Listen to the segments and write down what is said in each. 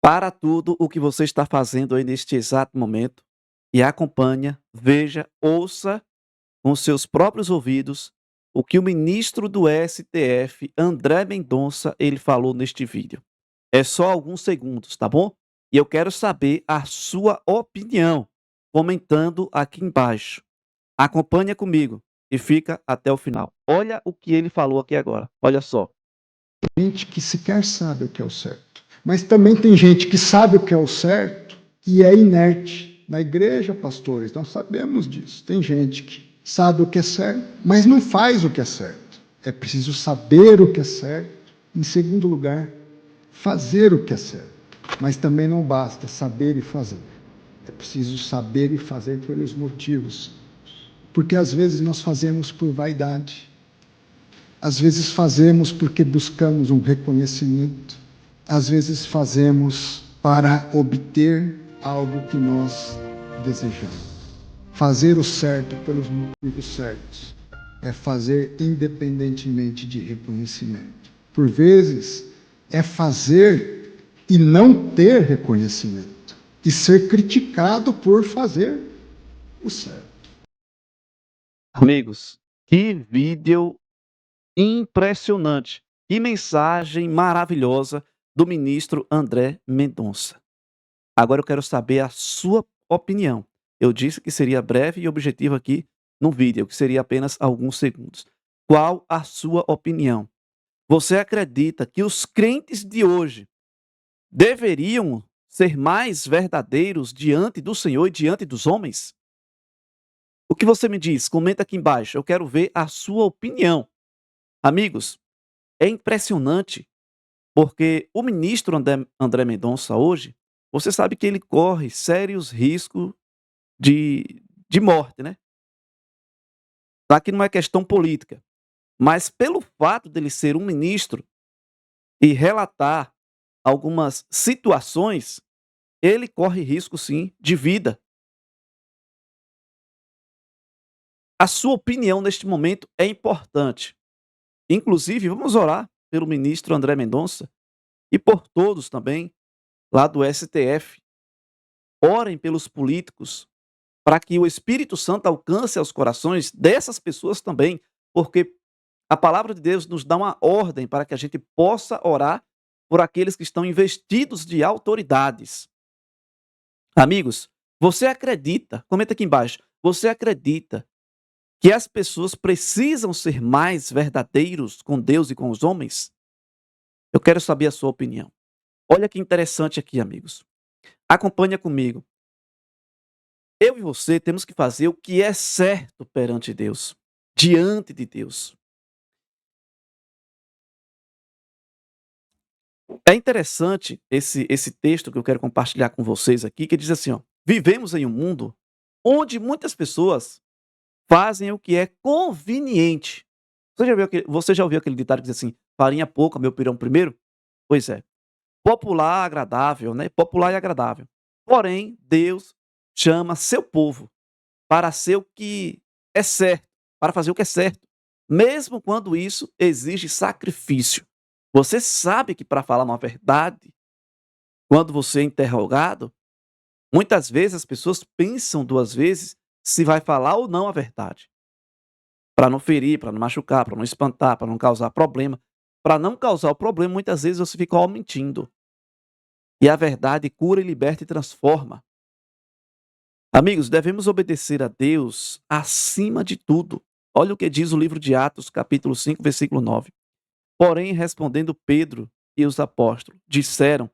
Para tudo o que você está fazendo aí neste exato momento e acompanha, veja, ouça com seus próprios ouvidos o que o ministro do STF, André Mendonça, ele falou neste vídeo. É só alguns segundos, tá bom? E eu quero saber a sua opinião, comentando aqui embaixo. Acompanha comigo e fica até o final. Olha o que ele falou aqui agora. Olha só. Gente que sequer sabe o que é o certo. Mas também tem gente que sabe o que é o certo e é inerte. Na igreja, pastores, nós sabemos disso. Tem gente que sabe o que é certo, mas não faz o que é certo. É preciso saber o que é certo. Em segundo lugar, fazer o que é certo. Mas também não basta saber e fazer. É preciso saber e fazer pelos motivos. Porque às vezes nós fazemos por vaidade. Às vezes fazemos porque buscamos um reconhecimento, às vezes fazemos para obter algo que nós desejamos. Fazer o certo pelos motivos certos é fazer independentemente de reconhecimento. Por vezes, é fazer e não ter reconhecimento, e ser criticado por fazer o certo. Amigos, que vídeo impressionante. Que mensagem maravilhosa do ministro André Mendonça. Agora eu quero saber a sua opinião. Eu disse que seria breve e objetivo aqui no vídeo, que seria apenas alguns segundos. Qual a sua opinião? Você acredita que os crentes de hoje deveriam ser mais verdadeiros diante do Senhor e diante dos homens? O que você me diz? Comenta aqui embaixo. Eu quero ver a sua opinião. Amigos, é impressionante. Porque o ministro André Mendonça hoje, você sabe que ele corre sérios riscos de morte, né. Aqui não é questão política, mas pelo fato dele ser um ministro e relatar algumas situações, ele corre risco sim de vida. A sua opinião neste momento é importante. Inclusive vamos orar pelo ministro André Mendonça e por todos também lá do STF. Orem pelos políticos, para que o Espírito Santo alcance aos corações dessas pessoas também, porque a palavra de Deus nos dá uma ordem para que a gente possa orar por aqueles que estão investidos de autoridades. Amigos, você acredita, comenta aqui embaixo, você acredita que as pessoas precisam ser mais verdadeiros com Deus e com os homens? Eu quero saber a sua opinião. Olha que interessante aqui, amigos. Acompanha comigo. Eu e você temos que fazer o que é certo perante Deus, diante de Deus. É interessante esse texto que eu quero compartilhar com vocês aqui, que diz assim, ó: vivemos em um mundo onde muitas pessoas fazem o que é conveniente. Você já ouviu aquele ditado que diz assim: farinha pouca, meu pirão primeiro? Pois é, popular, agradável, né? Popular e agradável. Porém, Deus chama seu povo para ser o que é certo, para fazer o que é certo, mesmo quando isso exige sacrifício. Você sabe que para falar uma verdade, quando você é interrogado, muitas vezes as pessoas pensam 2 vezes se vai falar ou não a verdade, para não ferir, para não machucar, para não espantar, para não causar problema. Para não causar o problema, muitas vezes você fica mentindo. E a verdade cura e liberta e transforma. Amigos, devemos obedecer a Deus acima de tudo. Olha o que diz o livro de Atos, capítulo 5, versículo 9. Porém, respondendo Pedro e os apóstolos, disseram: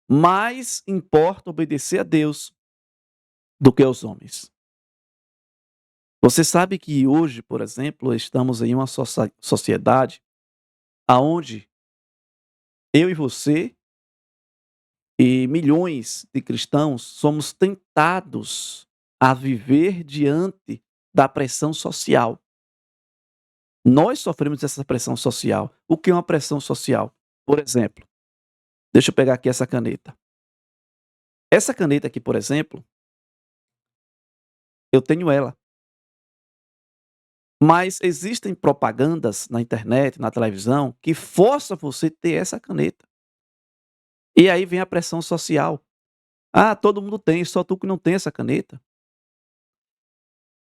mais importa obedecer a Deus do que aos homens. Você sabe que hoje, por exemplo, estamos em uma sociedade aonde eu e você e milhões de cristãos somos tentados a viver diante da pressão social. Nós sofremos essa pressão social. O que é uma pressão social? Por exemplo, deixa eu pegar aqui essa caneta. Essa caneta aqui, por exemplo, eu tenho ela. Mas existem propagandas na internet, na televisão, que força você ter essa caneta. E aí vem a pressão social. Ah, todo mundo tem, só tu que não tem essa caneta.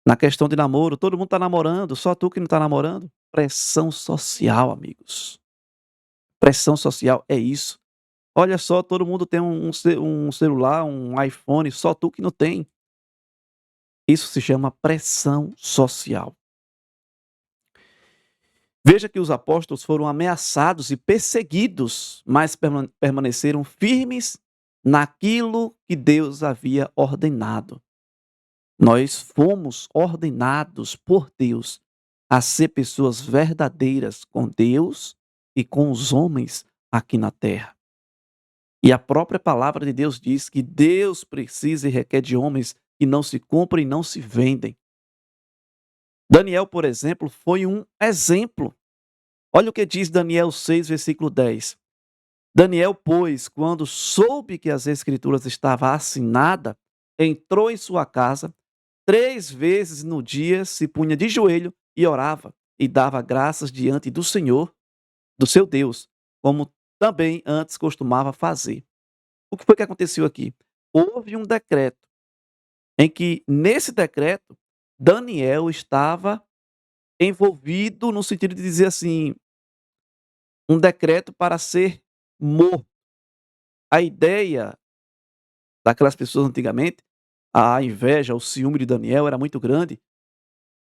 Na questão de namoro, todo mundo está namorando, só tu que não está namorando. Pressão social, amigos. Pressão social é isso. Olha só, todo mundo tem um celular, um iPhone, só tu que não tem. Isso se chama pressão social. Veja que os apóstolos foram ameaçados e perseguidos, mas permaneceram firmes naquilo que Deus havia ordenado. Nós fomos ordenados por Deus a ser pessoas verdadeiras com Deus e com os homens aqui na terra. E a própria palavra de Deus diz que Deus precisa e requer de homens que não se compram e não se vendem. Daniel, por exemplo, foi um exemplo. Olha o que diz Daniel 6, versículo 10. Daniel, pois, quando soube que as escrituras estavam assinadas, entrou em sua casa, 3 vezes no dia se punha de joelho e orava, e dava graças diante do Senhor, do seu Deus, como também antes costumava fazer. O que foi que aconteceu aqui? Houve um decreto, em que, nesse decreto, Daniel estava envolvido no sentido de dizer assim, um decreto para ser morto. A ideia daquelas pessoas antigamente, a inveja, o ciúme de Daniel era muito grande,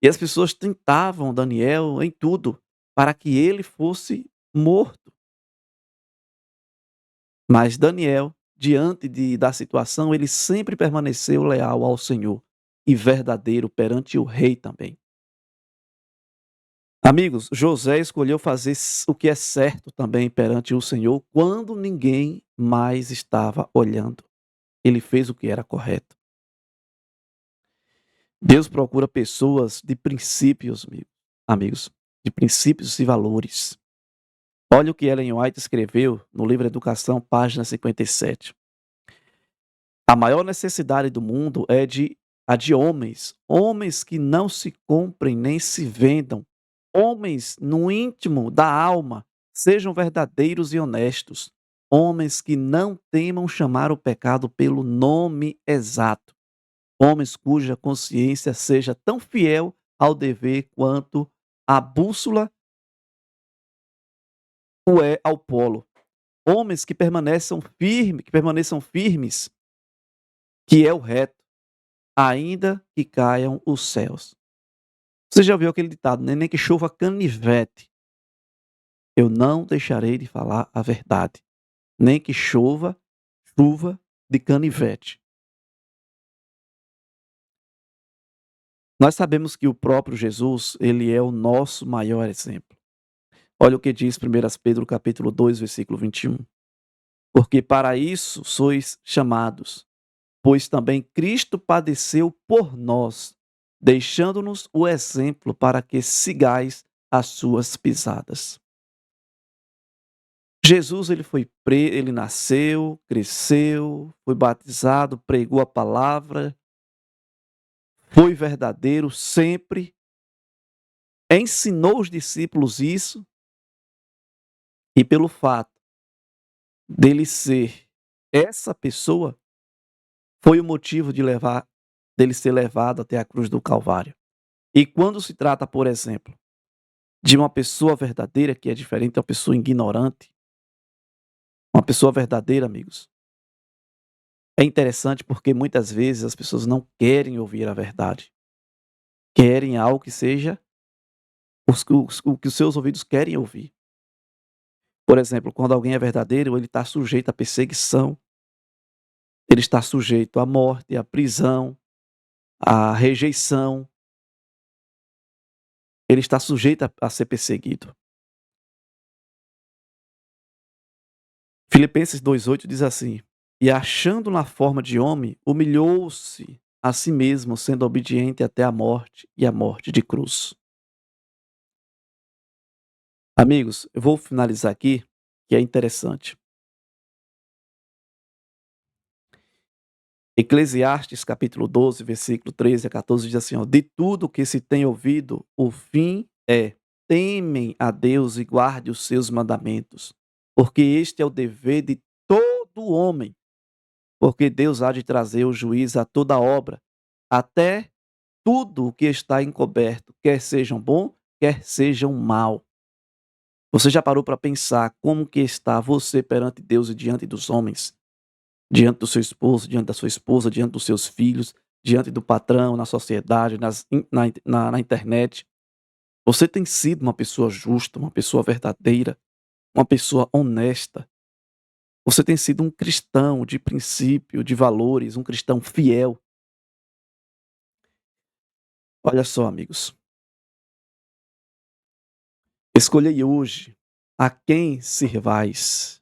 e as pessoas tentavam Daniel em tudo, para que ele fosse morto. Mas Daniel, diante da situação, ele sempre permaneceu leal ao Senhor e verdadeiro perante o rei também. Amigos, José escolheu fazer o que é certo também perante o Senhor quando ninguém mais estava olhando. Ele fez o que era correto. Deus procura pessoas de princípios, amigos, de princípios e valores. Olha o que Ellen White escreveu no livro Educação, página 57. A maior necessidade do mundo é a de homens, homens que não se comprem nem se vendam, homens no íntimo da alma, sejam verdadeiros e honestos, homens que não temam chamar o pecado pelo nome exato, homens cuja consciência seja tão fiel ao dever quanto a bússola o é ao polo, homens que permaneçam firmes, que é o reto, ainda que caiam os céus. Você já ouviu aquele ditado, né? Nem que chova canivete, eu não deixarei de falar a verdade. Nem que chova chuva de canivete. Nós sabemos que o próprio Jesus, ele é o nosso maior exemplo. Olha o que diz 1 Pedro capítulo 2, versículo 21. Porque para isso sois chamados, pois também Cristo padeceu por nós, deixando-nos o exemplo para que sigais as suas pisadas. Jesus ele nasceu, cresceu, foi batizado, pregou a palavra, foi verdadeiro sempre, ensinou os discípulos isso, e pelo fato dele ser essa pessoa, foi o motivo dele ser levado até a cruz do Calvário. E quando se trata, por exemplo, de uma pessoa verdadeira, que é diferente de uma pessoa ignorante, uma pessoa verdadeira, amigos, é interessante porque muitas vezes as pessoas não querem ouvir a verdade. Querem algo que seja o que os seus ouvidos querem ouvir. Por exemplo, quando alguém é verdadeiro, ele está sujeito à perseguição, ele está sujeito à morte, à prisão, à rejeição, ele está sujeito a ser perseguido. Filipenses 2,8 diz assim: E achando na forma de homem, humilhou-se a si mesmo, sendo obediente até a morte e a morte de cruz. Amigos, eu vou finalizar aqui, que é interessante. Eclesiastes capítulo 12, versículo 13 a 14 diz assim, ó, de tudo que se tem ouvido, o fim é, temem a Deus e guarde os seus mandamentos, porque este é o dever de todo do homem, porque Deus há de trazer o juízo a toda obra, até tudo o que está encoberto, quer sejam bom, quer sejam mal. Você já parou para pensar como que está você perante Deus e diante dos homens? Diante do seu esposo, diante da sua esposa, diante dos seus filhos, diante do patrão, na sociedade, na internet. Você tem sido uma pessoa justa, uma pessoa verdadeira, uma pessoa honesta. Você tem sido um cristão de princípio, de valores, um cristão fiel. Olha só, amigos, escolhei hoje a quem servais,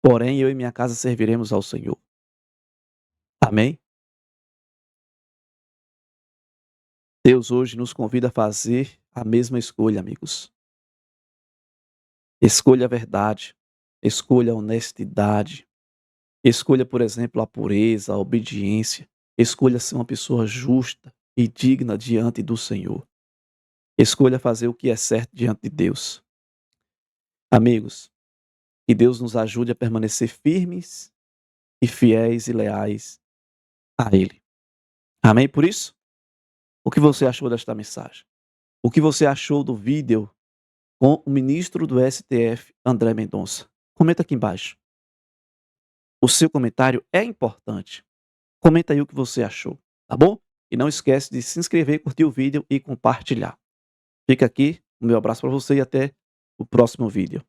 porém eu e minha casa serviremos ao Senhor. Amém? Deus hoje nos convida a fazer a mesma escolha, amigos. Escolha a verdade, escolha a honestidade, escolha, por exemplo, a pureza, a obediência, escolha ser uma pessoa justa e digna diante do Senhor. Escolha fazer o que é certo diante de Deus. Amigos, que Deus nos ajude a permanecer firmes e fiéis e leais a Ele. Amém? Por isso, o que você achou desta mensagem? O que você achou do vídeo com o ministro do STF, André Mendonça? Comenta aqui embaixo. O seu comentário é importante. Comenta aí o que você achou, tá bom? E não esquece de se inscrever, curtir o vídeo e compartilhar. Fica aqui o meu abraço para você e até o próximo vídeo.